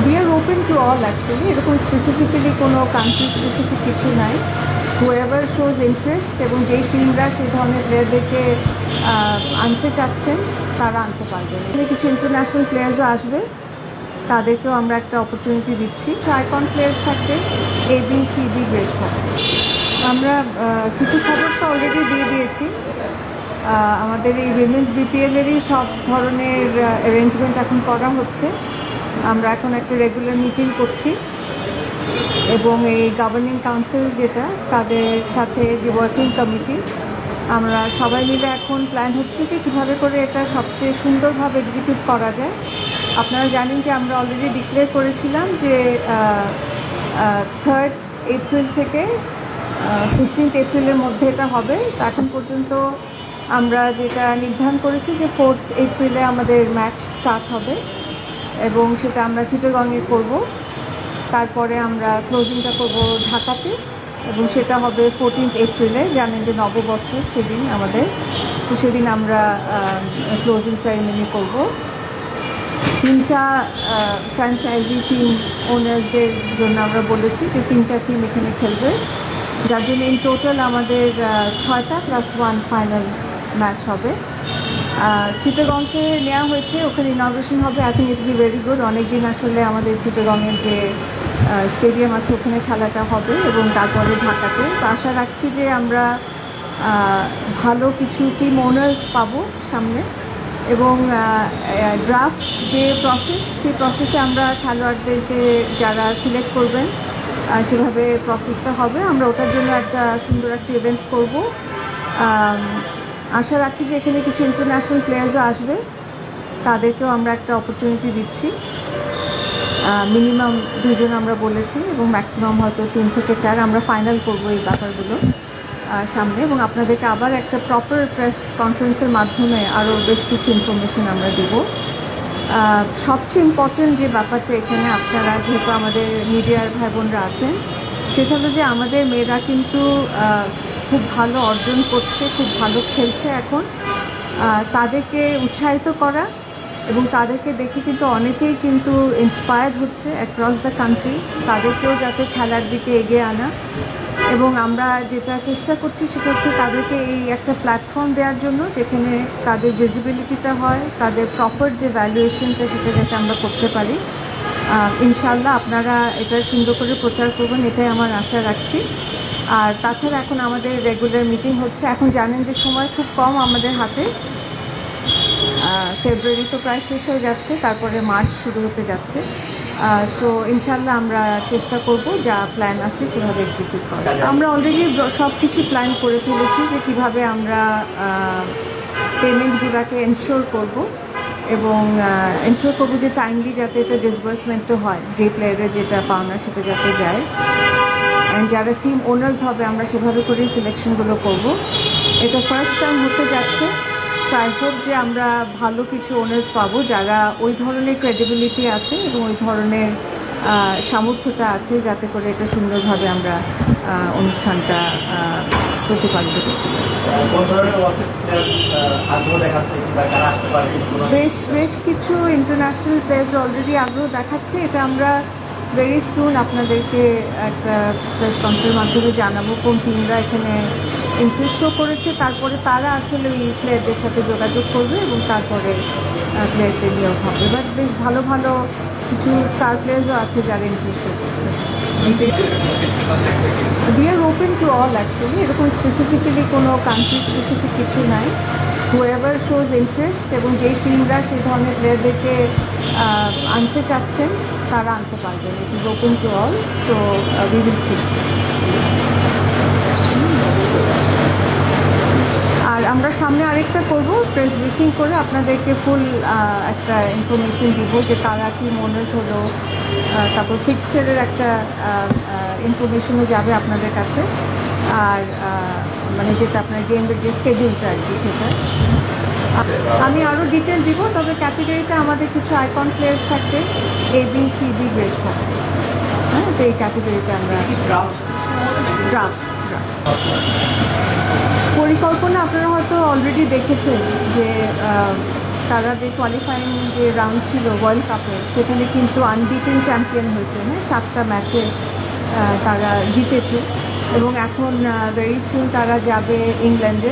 We are open to all actually. এরকম specifically কোনো country specific কিছু নাই। whoever shows interest এবং যেই টিমরা সেই ধরনের প্লেয়ারদেরকে আনতে চাচ্ছেন তারা আনতে পারবেন। এখানে কিছু ইন্টারন্যাশনাল প্লেয়ার্সও আসবে, তাদেরকেও আমরা একটা অপরচুনিটি দিচ্ছি। আইকন প্লেয়ার্স থাকবে, A B C D grade থাকবে। আমরা কিছু খবর তো অলরেডি দিয়ে দিয়েছি। আমাদের এই উইমেন্স বিপিএলেরই সব ধরনের অ্যারেঞ্জমেন্ট এখন করা হচ্ছে। আমরা এখন একটা রেগুলার মিটিং করছি এবং এই গভর্নিং কাউন্সিল যেটা, তাদের সাথে যে ওয়ার্কিং কমিটি, আমরা সবাই মিলে এখন প্ল্যান হচ্ছে যে কীভাবে করে এটা সবচেয়ে সুন্দরভাবে এক্সিকিউট করা যায়। আপনারা জানেন যে আমরা অলরেডি ডিক্লেয়ার করেছিলাম যে 3rd এপ্রিল থেকে 15th এপ্রিলের মধ্যে এটা হবে। তো এখন পর্যন্ত আমরা যেটা নির্ধারণ করেছি যে 4th এপ্রিলে আমাদের ম্যাচ স্টার্ট হবে এবং সেটা আমরা চিটাগংয়ে করব। তারপরে আমরা ক্লোজিংটা করব ঢাকাতে এবং সেটা হবে 14th এপ্রিলে। জানেন যে নববর্ষ সেদিন আমাদের, তো সেদিন আমরা ক্লোজিং সেরেমনি করব। 3টা ফ্র্যাঞ্চাইজি টিম ওনার্সদের জন্য আমরা বলেছি যে 3টা টিম এখানে খেলবে, যার জন্য ইন টোটাল আমাদের 6টা প্লাস 1 ফাইনাল ম্যাচ হবে। চিটাগংকে নেওয়া হয়েছে, ওখানে ইনগ্রেশন হবে। I think it be very good. অনেকদিন আসলে আমাদের চিটাগংয়ের যে স্টেডিয়াম আছে ওখানে খেলাটা হবে এবং তারপরে ঢাকাতে। তো আশা রাখছি যে আমরা ভালো কিছু টিম ওনার্স পাবো সামনে এবং ড্রাফট যে প্রসেস, সেই প্রসেসে আমরা খেলোয়াড়দেরকে যারা সিলেক্ট করবেন সেভাবে প্রসেসটা হবে। আমরা ওটার জন্য একটা সুন্দর একটা ইভেন্ট করব। আশা রাখছি যে এখানে কিছু ইন্টারন্যাশনাল প্লেয়ার্সও আসবে, তাদেরকেও আমরা একটা অপরচুনিটি দিচ্ছি। মিনিমাম 2 জন আমরা বলেছি এবং ম্যাক্সিমাম হয়তো 3 থেকে 4। আমরা ফাইনাল করবো এই ব্যাপারগুলো সামনে এবং আপনাদেরকে আবার একটা প্রপার প্রেস কনফারেন্সের মাধ্যমে আরও বেশ কিছু ইনফরমেশন আমরা দেব। সবচেয়ে ইম্পর্টেন্ট যে ব্যাপারটা এখানে, আপনারা যেহেতু আমাদের মিডিয়ার ভাই বোনরা আছেন, সেটা হলো যে আমাদের মেয়েরা কিন্তু খুব ভালো অর্জন করছে, খুব ভালো খেলছে এখন। তাদেরকে উৎসাহিত করা এবং তাদেরকে দেখে কিন্তু অনেকেই কিন্তু ইন্সপায়ার্ড হচ্ছে অ্যাক্রস দ্য কান্ট্রি, তাদেরকেও যাতে খেলার দিকে এগিয়ে আনা। এবং আমরা যেটা চেষ্টা করছি সেটা হচ্ছে তাদেরকে এই একটা প্ল্যাটফর্ম দেওয়ার জন্য যেখানে তাদের ভিজিবিলিটিটা হয়, তাদের প্রপার যে ভ্যালুয়েশনটা সেটা যাতে আমরা করতে পারি। ইনশাআল্লাহ আপনারা এটা সুন্দর করে প্রচার করবেন, এটাই আমার আশা রাখছি। আর তাছাড়া এখন আমাদের রেগুলার মিটিং হচ্ছে। এখন জানেন যে সময় খুব কম আমাদের হাতে। ফেব্রুয়ারি তো প্রায় শেষ হয়ে যাচ্ছে, তারপরে মার্চ শুরু হতে যাচ্ছে। সো ইনশাল্লাহ আমরা চেষ্টা করব যা প্ল্যান আছে সেভাবে এক্সিকিউট করার। আমরা অলরেডি সব কিছু প্ল্যান করে ফেলেছি যে কীভাবে আমরা পেমেন্টগুলোকে এনশিওর করব এবং এনশিওর করবো যে টাইমলি যাতে এটা ডিসবার্সমেন্টও হয়, যে প্লেয়ারের যেটা পাওনা সেটা যাতে যায়। অ্যান্ড যারা টিম ওনার্স হবে আমরা সেভাবে করেই সিলেকশনগুলো করব। এটা ফার্স্ট টাইম হতে যাচ্ছে। সো আই হোপ যে আমরা ভালো কিছু ওনার্স পাবো যারা ওই ধরনের ক্রেডিবিলিটি আছে এবং ওই ধরনের সামর্থ্যটা আছে যাতে করে এটা সুন্দরভাবে আমরা অনুষ্ঠানটা প্রতিপালিত করতে পারি। বেশ কিছু ইন্টারন্যাশনাল প্লেয়ার্স অলরেডি আগ্রহ দেখাচ্ছে। এটা আমরা ভেরি সুন আপনাদেরকে একটা প্রেস কনফারেন্সের মাধ্যমে জানাবো কোন টিমরা এখানে ইন্টারেস্ট শো করেছে। তারপরে তারা আসলে এই প্লেয়ারদের সাথে যোগাযোগ করবে এবং তারপরে প্লেয়ারদের নিয়োগ হবে। বাট বেশ ভালো ভালো কিছু স্টার প্লেয়ার্সও আছে যারা ইন্টারেস্ট শো করছে। We are open to all actually. এরকম স্পেসিফিক্যালি কোনো কান্ট্রি স্পেসিফিক কিছু নাই। whoever shows interest এবং যেই টিমরা সেই ধরনের প্লেয়ারদেরকে আনতে চাচ্ছেন তারা আনতে পারবেন। It is open to all, so we will see. আর আমরা সামনে আরেকটা করব, প্রেস ব্রিফিং করে আপনাদেরকে ফুল একটা ইনফরমেশন দিব যে কারা টিম ওনার্স হলো, তারপর ফিক্সচারের একটা ইনফরমেশনও যাবে আপনাদের কাছে। আর মানে যেটা আপনার গেমের যে স্কেডিউলটা আর কি, সেটা আমি আরও ডিটেল দিব। তবে ক্যাটেগরিতে আমাদের কিছু আইকন প্লেয়ার্স থাকবে, A B C D grade থাকবে। হ্যাঁ, তো এই ক্যাটেগরিতে আমরা ড্রাফট পরিকল্পনা আপনারা হয়তো অলরেডি দেখেছেন যে তারা যে কোয়ালিফাইং যে রাউন্ড ছিল ওয়ার্ল্ড কাপের, সেখানে কিন্তু আনবিটেন চ্যাম্পিয়ন হয়েছে, হ্যাঁ 7টা ম্যাচে তারা জিতেছে। এবং এখন ভেরি সুন তারা যাবে ইংল্যান্ডে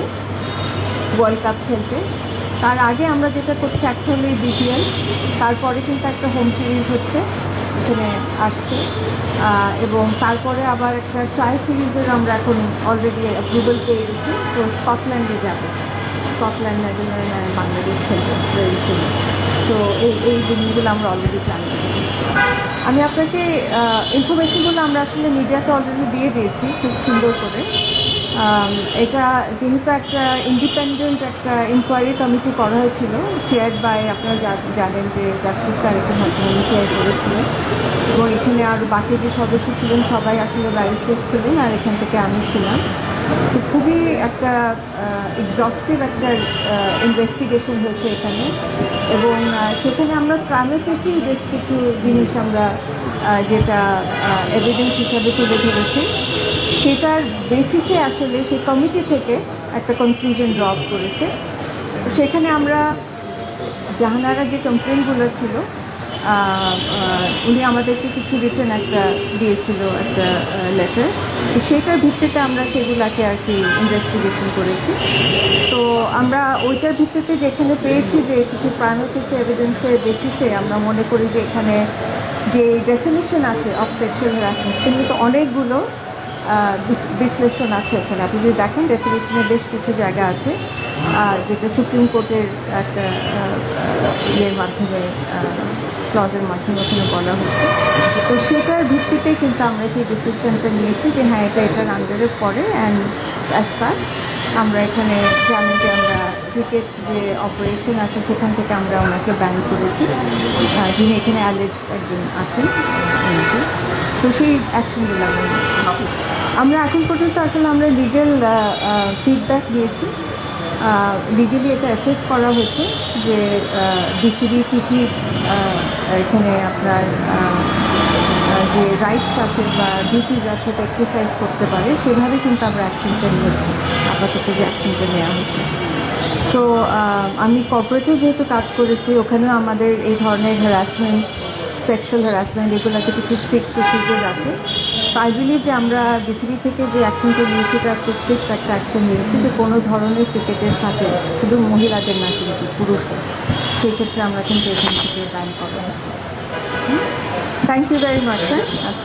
ওয়ার্ল্ড কাপ খেলতে। তার আগে আমরা যেটা করছি একটা হলো বিপিএল, তারপরে কিন্তু একটা হোম সিরিজ হচ্ছে এখানে আসছে, এবং তারপরে আবার একটা ট্রায়াল সিরিজের আমরা এখন অলরেডি অ্যাপ্রুভাল পেয়ে গেছি। তো স্কটল্যান্ডে যাবে, স্কটল্যান্ড, নেদারল্যান্ড আর বাংলাদেশ খেলবে ভেরি সুন। সো এই জিনিসগুলো আমরা অলরেডি প্ল্যান করি। আমি আপনাকে ইনফরমেশনগুলো আমরা আসলে মিডিয়াতে অলরেডি দিয়ে দিয়েছি খুব সুন্দর করে। এটা যেহেতু একটা ইন্ডিপেন্ডেন্ট একটা ইনকোয়ারি কমিটি করা হয়েছিল, চেয়ার বাই, আপনারা জানেন যে জাস্টিস তারেকুল হাকিম চেয়ার করেছিলেন, এবং এখানে আরও বাকি যে সদস্য ছিলেন সবাই আসলে ব্যারিস্টার্স ছিলেন, আর এখান থেকে আমি ছিলাম। তো খুবই একটা এক্সস্টিভ একটা ইনভেস্টিগেশন হয়েছে এখানে, এবং সেখানে আমরা প্রাইমারি বেশ কিছু জিনিস আমরা যেটা এভিডেন্স হিসাবে তুলে ধরেছি, সেটার বেসিসে আসলে সেই কমিটি থেকে একটা কনক্লুশন ড্রপ করেছে। সেখানে আমরা জাহানারা যে কমপ্লেনগুলো ছিল, উনি আমাদেরকে কিছু রিটেন একটা দিয়েছিল, একটা লেটার, তো সেটার ভিত্তিতে আমরা সেগুলাকে আর কি ইনভেস্টিগেশন করেছি। তো আমরা ওইটার ভিত্তিতে যেখানে পেয়েছি যে কিছু প্রাইমারি এভিডেন্সের বেসিসে আমরা মনে করি যে এখানে যে ডেফিনিশন আছে অফ সেক্সুয়াল হ্যারাসমেন্ট, কিন্তু অনেকগুলো বিশ্লেষণ আছে এখানে। আপনি যদি দেখেন ডেফিনেশনের বেশ কিছু জায়গা আছে যেটা সুপ্রিম কোর্টের একটা ইয়ের মাধ্যমে, ক্লজের মাধ্যমে ওখানে বলা হচ্ছে। তো সেটার ভিত্তিতে কিন্তু আমরা সেই ডিসিশনটা নিয়েছি যে হ্যাঁ এটা এটার আন্ডারে পড়ে, অ্যান্ড অ্যাজ সাচ আমরা এখানে জানি যে আমরা ক্রিকেট যে অপারেশন আছে সেখান থেকে আমরা ওনাকে ব্যান করেছি, যিনি এখানে অ্যালেজ একজন আছেন উনাকে। তো সেই অ্যাকশনগুলো আমরা নিয়েছি। আমরা এখন পর্যন্ত আসলে আমরা লিগ্যাল ফিডব্যাক দিয়েছি, লিগালি এটা অ্যাসেস করা হয়েছে যে বিসিবি কী কী এখানে আপনার যে রাইটস আছে বা ডিউটিজ আছে এটা এক্সারসাইজ করতে পারে, সেভাবে কিন্তু আমরা অ্যাকশনটা নিয়েছি, আপাতত যে অ্যাকশনটা নেওয়া হয়েছে। সো আমি কর্পোরেটেও যেহেতু কাজ করেছি, ওখানেও আমাদের এই ধরনের হ্যারাসমেন্ট, সেক্সুয়াল হ্যারাসমেন্ট, এগুলোতে কিছু স্ট্রিক্ট প্রসিজার আছে। তো আই বিলিভ যে আমরা বিসিবি থেকে যে অ্যাকশনটা নিয়েছি এটা একটা স্ট্রিক্ট একটা অ্যাকশন নিয়েছি, যে কোনো ধরনের ক্রিকেটের সাথে, শুধু মহিলাদের না কিন্তু পুরুষও, সেই ক্ষেত্রে আমরা কিন্তু এখান থেকে ব্যান করা হচ্ছে। Thank you very much sir. আচ্ছা।